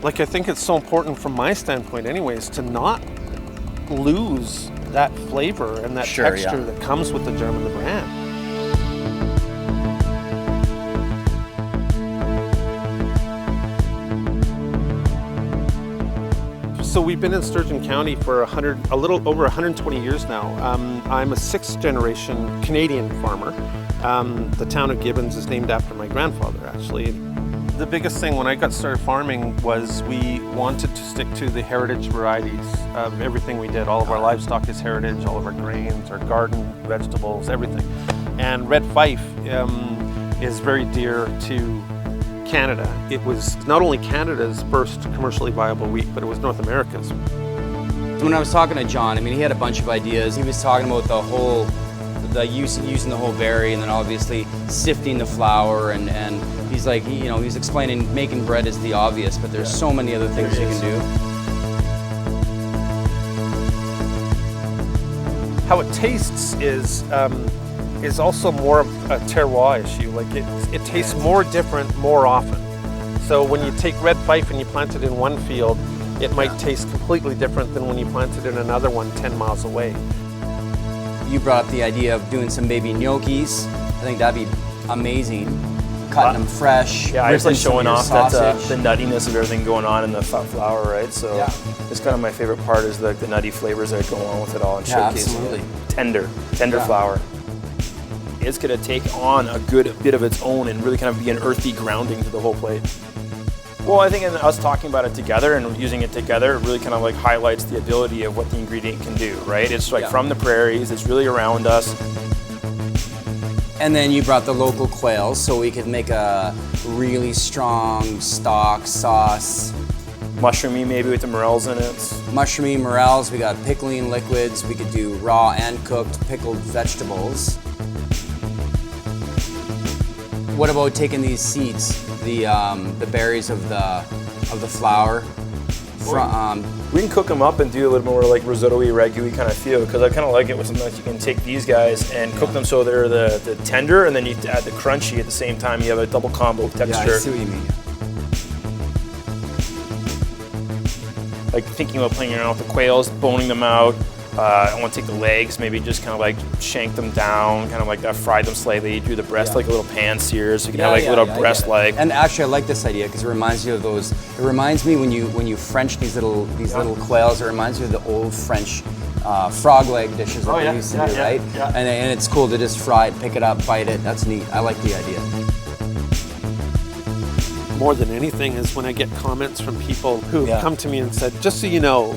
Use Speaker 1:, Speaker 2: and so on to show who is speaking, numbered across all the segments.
Speaker 1: Like, I think it's so important from my standpoint anyways to not lose that flavor and that texture that comes with the germ and the bran. So we've been in Sturgeon County for a little over 120 years now. I'm a 6th generation Canadian farmer. The town of Gibbons is named after my grandfather, actually. The biggest thing when I got started farming was we wanted to stick to the heritage varieties of everything we did. All of our livestock is heritage, all of our grains, our garden, vegetables, everything. And Red Fife is very dear to Canada. It was not only Canada's first commercially viable wheat, but it was North America's.
Speaker 2: When I was talking to John, I mean, he had a bunch of ideas. He was talking about using the whole berry, and then obviously sifting the flour, and he's like, he's explaining making bread is the obvious, but there's so many other things you can do.
Speaker 1: How it tastes is also more of a terroir issue. Like it tastes more different more often. So when you take Red Fife and you plant it in one field, it might taste completely different than when you plant it in another one 10 miles away.
Speaker 2: You brought up the idea of doing some baby gnocchis. I think that'd be amazing. Cutting them fresh.
Speaker 3: Yeah, I just like showing off that, the nuttiness of everything going on in the flour, right? So it's kind of my favorite part is the nutty flavors that go on with it all and showcasing
Speaker 2: absolutely.
Speaker 3: Tender flour. It's going to take on a good bit of its own and really kind of be an earthy grounding to the whole plate. Well, I think in us talking about it together and using it together, it really kind of like highlights the ability of what the ingredient can do, right? It's like from the prairies, it's really around us.
Speaker 2: And then you brought the local quails, so we could make a really strong stock sauce.
Speaker 3: Mushroomy maybe with the morels in it.
Speaker 2: Mushroomy morels, we got pickling liquids, we could do raw and cooked pickled vegetables. What about taking these seeds, the berries of the flour?
Speaker 3: We can cook them up and do a little more like risotto-y, ragu-y kind of feel, because I kind of like it with sometimes you can take these guys and cook them so they're the tender, and then you add the crunchy at the same time. You have a double combo texture.
Speaker 2: Yeah, I see what you mean.
Speaker 3: Like thinking about playing around with the quails, boning them out. I want to take the legs, maybe just kind of like shank them down, kind of like fry them slightly, do the breast like a little pan sear, so you can have like a little breast leg.
Speaker 2: And actually, I like this idea because it reminds you of those. It reminds me when you French these little quails. It reminds you of the old French frog leg dishes that they used to do, right?
Speaker 3: Yeah.
Speaker 2: And it's cool to just fry it, pick it up, bite it. That's neat. I like the idea.
Speaker 1: More than anything is when I get comments from people who come to me and said, just so you know,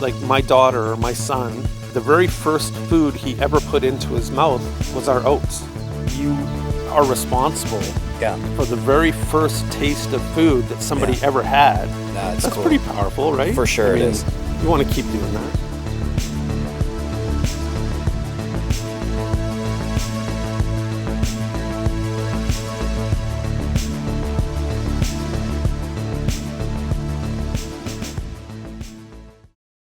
Speaker 1: like my daughter or my son, the very first food he ever put into his mouth was our oats. You are responsible for the very first taste of food that somebody ever had.
Speaker 2: That's
Speaker 1: cool.
Speaker 2: cool.
Speaker 1: Pretty powerful, right?
Speaker 2: For sure,
Speaker 1: I mean,
Speaker 2: it is.
Speaker 1: You want to keep doing that.